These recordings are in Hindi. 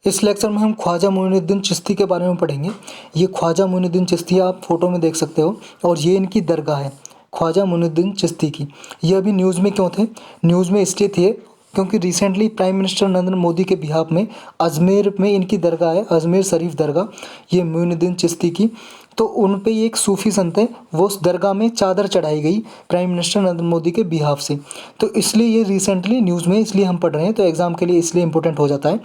इस लेक्चर में हम ख्वाजा मोइनुद्दीन चिश्ती के बारे में पढ़ेंगे। ये ख्वाजा मोइनुद्दीन चिश्ती आप फोटो में देख सकते हो और ये इनकी दरगाह है ख्वाजा मोइनुद्दीन चिश्ती की। ये अभी न्यूज़ में क्यों थे? न्यूज़ में इसलिए थे क्योंकि recently prime minister Narendra Modi के बिहाफ में अजमेर में इनकी दरगाह है, अजमेर शरीफ दरगाह, ये मोइनुद्दीन चिश्ती की। तो उन पे एक सूफ़ी संत है, वो उस दरगाह में चादर चढ़ाई गई प्राइम मिनिस्टर नरेंद्र मोदी के बिहाफ से। तो इसलिए ये रिसेंटली न्यूज़ में इसलिए हम पढ़ रहे हैं, तो एग्ज़ाम के लिए इसलिए इम्पोर्टेंट हो जाता है।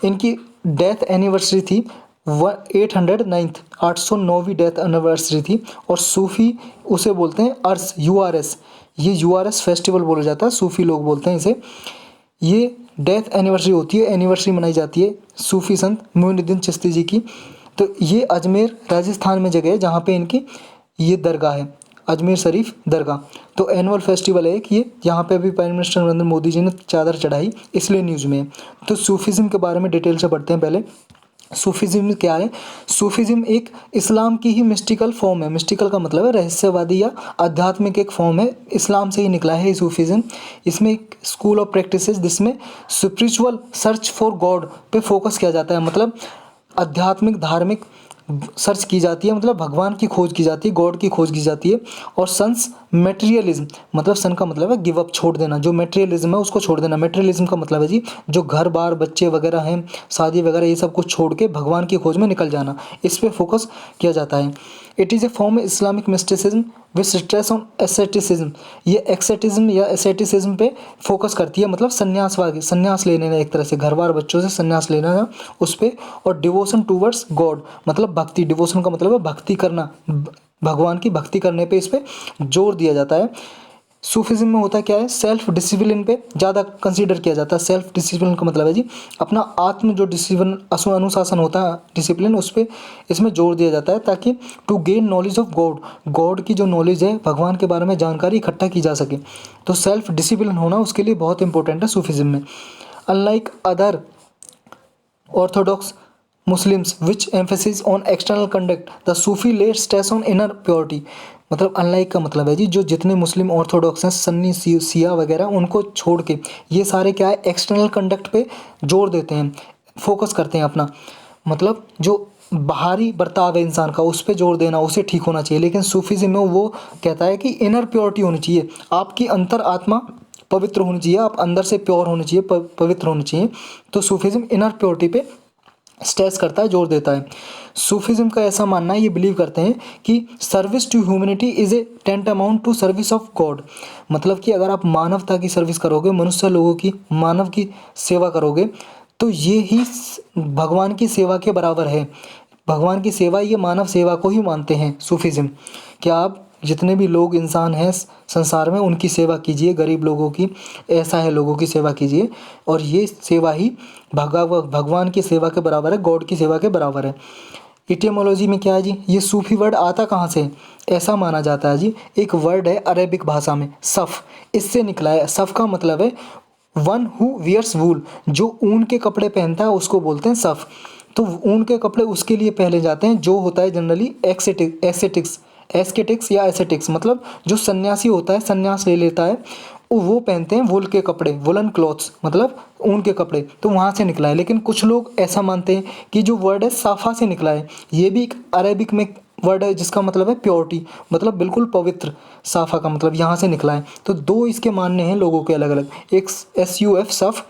इनकी डेथ एनिवर्सरी थी 809वीं डेथ एनिवर्सरी थी। और सूफ़ी उसे बोलते हैं अर्स, URS, ये URS फेस्टिवल बोला जाता है, सूफ़ी लोग बोलते हैं इसे। ये डेथ एनिवर्सरी होती है, एनिवर्सरी मनाई जाती है सूफ़ी संत मोइनुद्दीन चिश्ती जी की। तो ये अजमेर राजस्थान में जगह है जहाँ पे इनकी ये दरगाह है, अजमेर शरीफ दरगाह। तो एनुअल फेस्टिवल है कि ये यहाँ पे अभी प्राइम मिनिस्टर नरेंद्र मोदी जी ने चादर चढ़ाई, इसलिए न्यूज़ में है। तो सूफीज़्म के बारे में डिटेल से पढ़ते हैं पहले। सूफीज़्म क्या है? सूफीज़्म एक इस्लाम की ही मिस्टिकल फॉर्म है। मिस्टिकल का मतलब है रहस्यवादी या आध्यात्मिक एक फॉर्म है, इस्लाम से ही निकला है ये सूफीज़्म। इसमें एक स्कूल ऑफ प्रैक्टिसेस जिसमें स्पिरिचुअल सर्च फॉर गॉड पे फोकस किया जाता है, मतलब आध्यात्मिक धार्मिक सर्च की जाती है, मतलब भगवान की खोज की जाती है, गॉड की खोज की जाती है। और सन्स मेटेरियलिज्म, मतलब सन का मतलब है गिव अप, छोड़ देना, जो मेटेरियलिज्म है उसको छोड़ देना। मेटेरियलिज्म का मतलब है जी जो घर बार बच्चे वगैरह हैं, शादी वगैरह, ये सब कुछ छोड़ के भगवान की खोज में निकल जाना, इस पर फोकस किया जाता है। It is a form Islamic mysticism with stress on asceticism. ये एक्सेटिज्म या एसेटिसिज्म पे फोकस करती है, मतलब संन्यासवादी, संन्यास लेने ना, एक तरह से घर बार बच्चों से संन्यास लेना ना उस पर। और डिवोशन टूवर्ड्स गॉड, मतलब भक्ति, डिवोशन का मतलब है भक्ति करना, भगवान की भक्ति करने पे इस पे जोर दिया जाता है। सूफिज्म में होता क्या है? सेल्फ डिसिप्लिन पे ज़्यादा कंसीडर किया जाता है। सेल्फ डिसिप्लिन का मतलब है जी अपना आत्म जो डिसिप्लिन अनुशासन होता है, डिसिप्लिन, उस पर इसमें जोर दिया जाता है ताकि to gain knowledge of God, God की जो नॉलेज है, भगवान के बारे में जानकारी इकट्ठा की जा सके। तो सेल्फ डिसिप्लिन होना उसके लिए बहुत इंपॉर्टेंट है सूफिज्म में। Unlike other Orthodox Muslims which emphasis on external conduct, the Sufi laid stress on inner purity। मतलब अनलाइक का मतलब है जी जो जितने मुस्लिम ऑर्थोडॉक्स हैं, सन्नी सिया वगैरह, उनको छोड़ के ये सारे क्या है, एक्सटर्नल कंडक्ट पे जोर देते हैं, फोकस करते हैं अपना, मतलब जो बाहरी बर्ताव है इंसान का उस पर जोर देना, उसे ठीक होना चाहिए। लेकिन सूफीज़्म में वो कहता है कि इनर प्योरिटी होनी चाहिए, आपकी अंतर आत्मा पवित्र होनी चाहिए, आप अंदर से प्योर होने चाहिए, पवित्र होने चाहिए। तो सूफीज़्म इनर प्योरिटी पे स्ट्रेस करता है, जोर देता है। सूफिज्म का ऐसा मानना है, ये बिलीव करते हैं कि service to humanity is a tantamount to service of God. मतलब कि अगर आप मानवता की सर्विस करोगे, मनुष्य लोगों की, मानव की सेवा करोगे, तो ये ही भगवान की सेवा के बराबर है। भगवान की सेवा, ये मानव सेवा को ही मानते हैं सूफिज्म। क्या आप जितने भी लोग इंसान हैं संसार में उनकी सेवा कीजिए, गरीब लोगों की, ऐसा है, लोगों की सेवा कीजिए, और ये सेवा ही भगवान की सेवा के बराबर है, गॉड की सेवा के बराबर है। इटियोमोलॉजी में क्या है जी, ये सूफी वर्ड आता कहाँ से? ऐसा माना जाता है जी, एक वर्ड है अरेबिक भाषा में सफ़, इससे निकला है। सफ़ का मतलब है वन हु वियर्स वूल, जो ऊन के कपड़े पहनता है उसको बोलते हैं सफ़। तो ऊन के कपड़े उसके लिए पहने जाते हैं जो होता है जनरली एस्केटिक्स या एसेटिक्स, मतलब जो सन्यासी होता है, सन्यास ले लेता है, वो पहनते हैं वुल के कपड़े, वुलन क्लॉथ्स, मतलब ऊन के कपड़े। तो वहाँ से निकला है। लेकिन कुछ लोग ऐसा मानते हैं कि जो वर्ड है साफा से निकला है, ये भी एक अरेबिक में वर्ड है जिसका मतलब है प्योरिटी, मतलब बिल्कुल पवित्र। साफा का मतलब यहाँ से निकला है। तो दो इसके मानने हैं लोगों के अलग अलग, एक SUF सफ़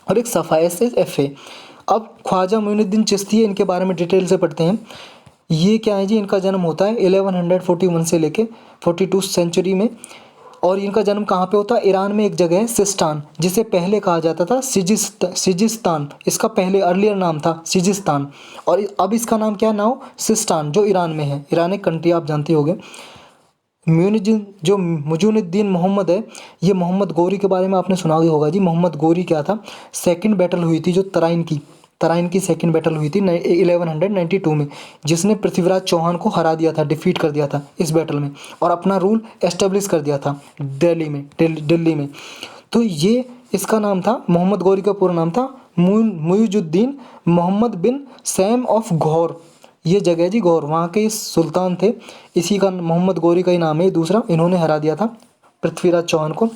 और एक सफ़ा SFA। अब ख्वाजा मोइनुद्दीन चिश्ती है, इनके बारे में डिटेल से पढ़ते हैं। ये क्या है जी, इनका जन्म होता है 1141 से लेके 42 सेंचुरी में। और इनका जन्म कहाँ पे होता है? ईरान में एक जगह है सिस्तान, जिसे पहले कहा जाता था सिजिस्तान। इसका पहले अर्लियर नाम था सिजिस्तान, और अब इसका नाम क्या है? नाउ सिस्तान, जो ईरान में है। ईरान एक कंट्री, आप जानते होंगे। मुजुनुद्दीन मोहम्मद है, ये मोहम्मद गौरी के बारे में आपने सुना ही होगा जी। मोहम्मद गौरी क्या था? सेकंड बैटल हुई थी जो तराइन की सेकंड बैटल हुई थी 1192 में, जिसने पृथ्वीराज चौहान को हरा दिया था, डिफीट कर दिया था इस बैटल में, और अपना रूल एस्टेब्लिश कर दिया था दिल्ली में। तो ये इसका नाम था, मोहम्मद गौरी का पूरा नाम था मुइजुद्दीन मोहम्मद बिन सैम ऑफ घौर। ये जगह जी घौर, वहाँ के सुल्तान थे, इसी का मोहम्मद गौरी का ही नाम है दूसरा। इन्होंने हरा दिया था पृथ्वीराज चौहान को।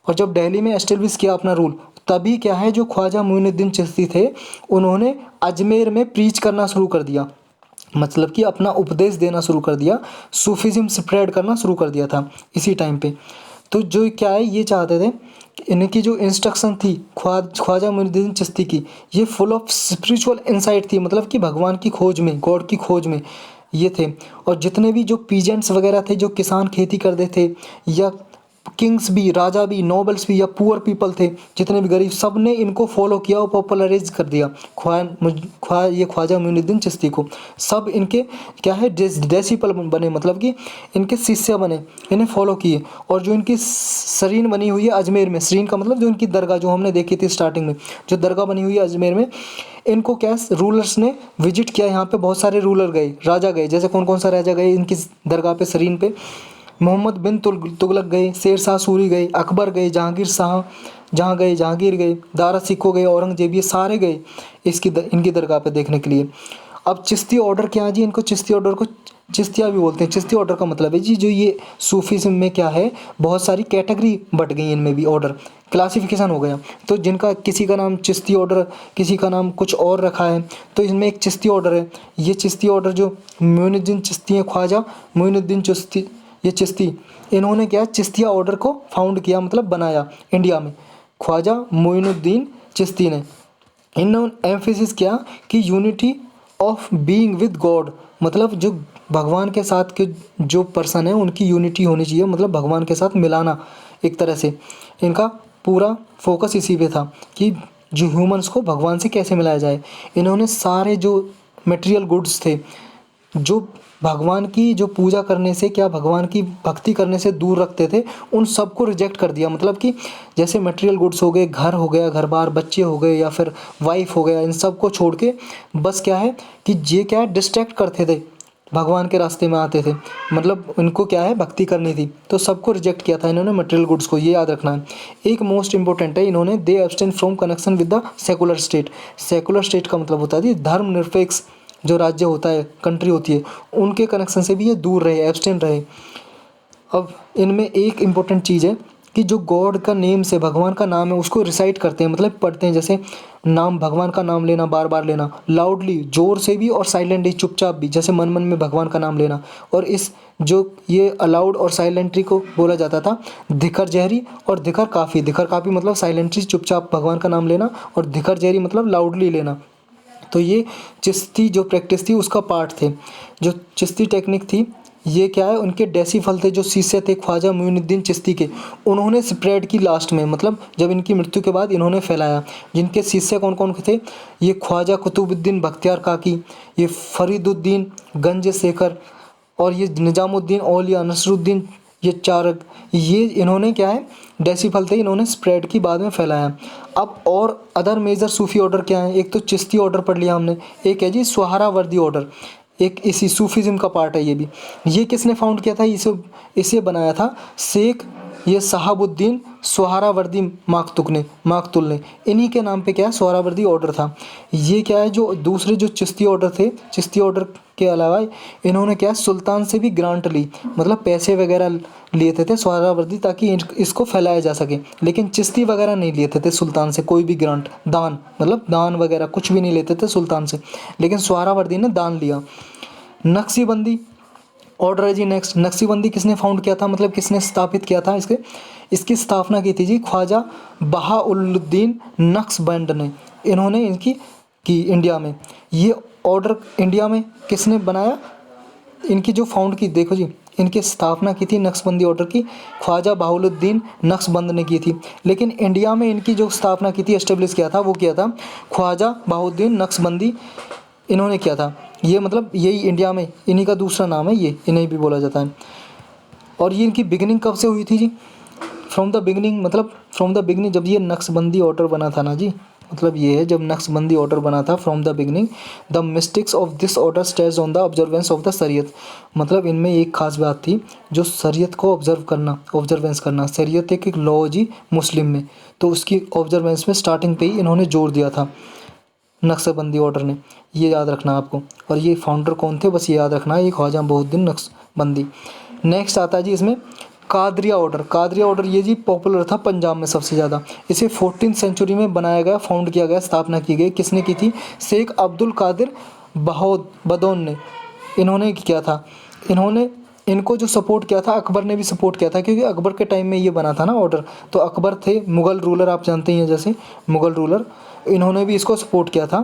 और जब दिल्ली में एस्टेब्लिश किया अपना रूल, तभी क्या है, जो ख्वाजा मोइनुद्दीन चिश्ती थे उन्होंने अजमेर में प्रीच करना शुरू कर दिया, मतलब कि अपना उपदेश देना शुरू कर दिया, सूफीज़्म स्प्रेड करना शुरू कर दिया था इसी टाइम पे। तो जो क्या है, ये चाहते थे, इनकी जो इंस्ट्रक्शन थी ख्वाजा मोइनुद्दीन चिश्ती की, ये फुल ऑफ स्पिरिचुअल इंसाइट थी, मतलब कि भगवान की खोज में, गॉड की खोज में ये थे। और जितने भी जो पीजेंट्स वगैरह थे, जो किसान खेती करते थे, या किंग्स भी, राजा भी, नोबल्स भी, या पुअर पीपल थे, जितने भी गरीब, सब ने इनको फॉलो किया और पॉपुलराइज कर दिया ये ख्वाजा मोइनुद्दीन चिश्ती को। सब इनके क्या है, डिसिपल बने, मतलब कि इनके शिष्य बने, इन्हें फॉलो किए। और जो इनकी सरीन बनी हुई है अजमेर में, सरीन का मतलब जो इनकी दरगाह, जो हमने देखी थी स्टार्टिंग में, जो दरगाह बनी हुई है अजमेर में, इनको क्या रूलर्स ने विजिट किया। यहाँ पे बहुत सारे रूलर गए, राजा गए, जैसे कौन कौन सा राजा गए इनकी दरगाह पे, सरीन पे, मोहम्मद बिन तुगलक गए, शेर शाह सूरी गए, अकबर गए, जहांगीर गए, दारा सिक्को गए, औरंगजेब, ये सारे गए इनकी दरगाह पे देखने के लिए। अब चिश्ती ऑर्डर क्या है जी, इनको चिश्ती ऑर्डर को चिश्तिया भी बोलते हैं। चिश्ती ऑर्डर का मतलब है जी, जो ये सूफीज़्म में क्या है, बहुत सारी कैटेगरी बट गई, इनमें भी ऑर्डर क्लासिफिकेशन हो गया। तो जिनका किसी का नाम चिश्ती ऑर्डर, किसी का नाम कुछ और रखा है, तो इसमें एक चिश्ती ऑर्डर है। ये चिश्ती ऑर्डर जो मोइनुद्दीन चिश्ती हैं, ख्वाजा मोइनुद्दीन चिश्ती, ये चिश्ती, इन्होंने क्या चिश्तिया ऑर्डर को फाउंड किया, मतलब बनाया इंडिया में, ख्वाजा मोइनुद्दीन चिश्ती ने। इन्होंने एम्फेसिस किया कि unity of being with God, मतलब जो भगवान के साथ के जो पर्सन है उनकी यूनिटी होनी चाहिए, मतलब भगवान के साथ मिलाना एक तरह से। इनका पूरा फोकस इसी पे था कि जो ह्यूमंस को भगवान से कैसे मिलाया जाए। इन्होंने सारे जो मटेरियल गुड्स थे, जो भगवान की जो पूजा करने से, क्या भगवान की भक्ति करने से दूर रखते थे, उन सबको रिजेक्ट कर दिया। मतलब कि जैसे मटेरियल गुड्स हो गए, घर हो गया, घर बार, बच्चे हो गए, या फिर वाइफ हो गया, इन सब को छोड़ के बस क्या है कि ये क्या है, डिस्ट्रैक्ट करते थे, भगवान के रास्ते में आते थे, मतलब उनको क्या है, भक्ति करनी थी। तो सबको रिजेक्ट किया था इन्होंने, मटेरियल गुड्स को, ये याद रखना है। एक मोस्ट इंपॉर्टेंट है, इन्होंने they abstain from connection with the secular state. Secular state का मतलब होता है धर्मनिरपेक्ष जो राज्य होता है, कंट्री होती है, उनके कनेक्शन से भी ये दूर रहे, एब्सटेन रहे। अब इनमें एक इम्पोर्टेंट चीज़ है कि जो गॉड का नेम से, भगवान का नाम है, उसको रिसाइट करते हैं, मतलब पढ़ते हैं। जैसे नाम, भगवान का नाम लेना, बार बार लेना, लाउडली, जोर से भी, और साइलेंटली, चुपचाप भी, जैसे मन मन में भगवान का नाम लेना। और इस जो ये अलाउड और साइलेंटली को बोला जाता था धिकर जहरी और धिकर काफ़ी। धिकर काफ़ी मतलब साइलेंटली, चुपचाप भगवान का नाम लेना, और धिकर जहरी मतलब लाउडली लेना। तो ये चिश्ती जो प्रैक्टिस थी उसका पार्ट थे। जो चिश्ती टेक्निक थी, ये क्या है, उनके डेसीफल थे, जो शिष्य थे ख्वाजा मोइनुद्दीन चिश्ती के, उन्होंने स्प्रेड की लास्ट में, मतलब जब इनकी मृत्यु के बाद इन्होंने फैलाया। जिनके शिष्य कौन कौन थे, ये ख्वाजा कुतुबुद्दीन बख्तियार काकी, ये फरीदुद्दीन गंज शेखर, और ये निज़ामुद्दीन औलिया नसरुद्दीन, ये चार, ये इन्होंने क्या है, डेसीफल थे, इन्होंने स्प्रेड की बाद में फैलाया। अब और अदर मेजर सूफी ऑर्डर क्या है, एक तो चिश्ती ऑर्डर पढ़ लिया हमने, एक है जी सुहरावर्दी ऑर्डर, एक इसी सूफीज़्म का पार्ट है ये भी। ये किसने फाउंड किया था, इसे बनाया था शेख ये शहाबुद्दीन सुहरावर्दी माकतुल ने, इन्हीं के नाम पे क्या है, सुहरावर्दी ऑर्डर था। ये क्या है, जो दूसरे जो चिश्ती ऑर्डर थे, चिश्ती ऑर्डर के अलावा इन्होंने क्या है, सुल्तान से भी ग्रांट ली, मतलब पैसे वगैरह लिए थे सुहरावर्दी, ताकि इसको फैलाया जा सके। लेकिन चिश्ती वगैरह नहीं लिए थे सुल्तान से कोई भी ग्रांट, दान, मतलब दान वगैरह कुछ भी नहीं लेते थे सुल्तान से, लेकिन सुहरावर्दी ने दान लिया। नक्शबंदी ऑर्डर है जी नेक्स्ट। नक्शबंदी किसने फाउंड किया था, मतलब किसने स्थापित किया था, इसकी स्थापना की थी जी ख्वाजा बहाउल्लुद्दीन नक्शबंद ने। इन्होंने इनकी की इंडिया में। ये ऑर्डर इंडिया में किसने बनाया, इनकी जो फाउंड की, देखो जी, इनकी स्थापना की थी नक्शबंदी ऑर्डर की, ख्वाजा बहाउल्लुद्दीन नक्शबंद ने की थी। लेकिन इंडिया में इनकी जो स्थापना की थी, एस्टेब्लिश किया था, वो किया था ख्वाजा बहाउद्दीन नक्शबंदी, इन्होंने किया था। ये मतलब यही इंडिया में इन्हीं का दूसरा नाम है, ये इन्हें भी बोला जाता है। और ये इनकी बिगिनिंग कब से हुई थी जी, फ्रॉम द बिगिनिंग, मतलब फ्रॉम द बिगिनिंग जब ये नक्शबंदी ऑर्डर बना था ना जी, मतलब ये है जब नक्शबंदी ऑर्डर बना था, from the beginning the mystics of this order stage on the observance of the शरीयत। मतलब इनमें एक खास बात थी, जो शरीयत को ऑब्जर्वेंस करना। शरीयत एक लॉ जी मुस्लिम में, तो उसकी ऑब्जर्वेंस में स्टार्टिंग पे ही इन्होंने जोर दिया था नक्शबंदी ऑर्डर ने, ये याद रखना आपको। और ये फाउंडर कौन थे, बस ये याद रखना है, ये ख्वाजा बहाउद्दीन नक्शबंदी। नेक्स्ट आता है जी इसमें कादरिया ऑर्डर ये जी पॉपुलर था पंजाब में सबसे ज़्यादा। इसे 14th सेंचुरी में बनाया गया, फाउंड किया गया, स्थापना की गई। किसने की थी? शेख अब्दुल कादिर बदौन ने, इन्होंने किया था। इनको जो सपोर्ट किया था अकबर ने भी सपोर्ट किया था, क्योंकि अकबर के टाइम में ये बना था ना ऑर्डर। तो अकबर थे मुग़ल रूलर, आप जानते ही हैं, जैसे मुग़ल रूलर, इन्होंने भी इसको सपोर्ट किया था,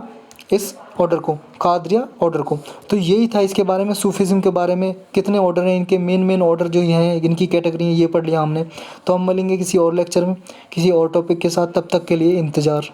इस ऑर्डर को, कादरिया ऑर्डर को। तो यही था इसके बारे में, सूफीज़्म के बारे में। कितने ऑर्डर हैं, इनके मेन ऑर्डर जो ये हैं, इनकी कैटेगरी है, ये पढ़ लिया हमने। तो हम मिलेंगे किसी और लेक्चर में किसी और टॉपिक के साथ, तब तक के लिए इंतज़ार।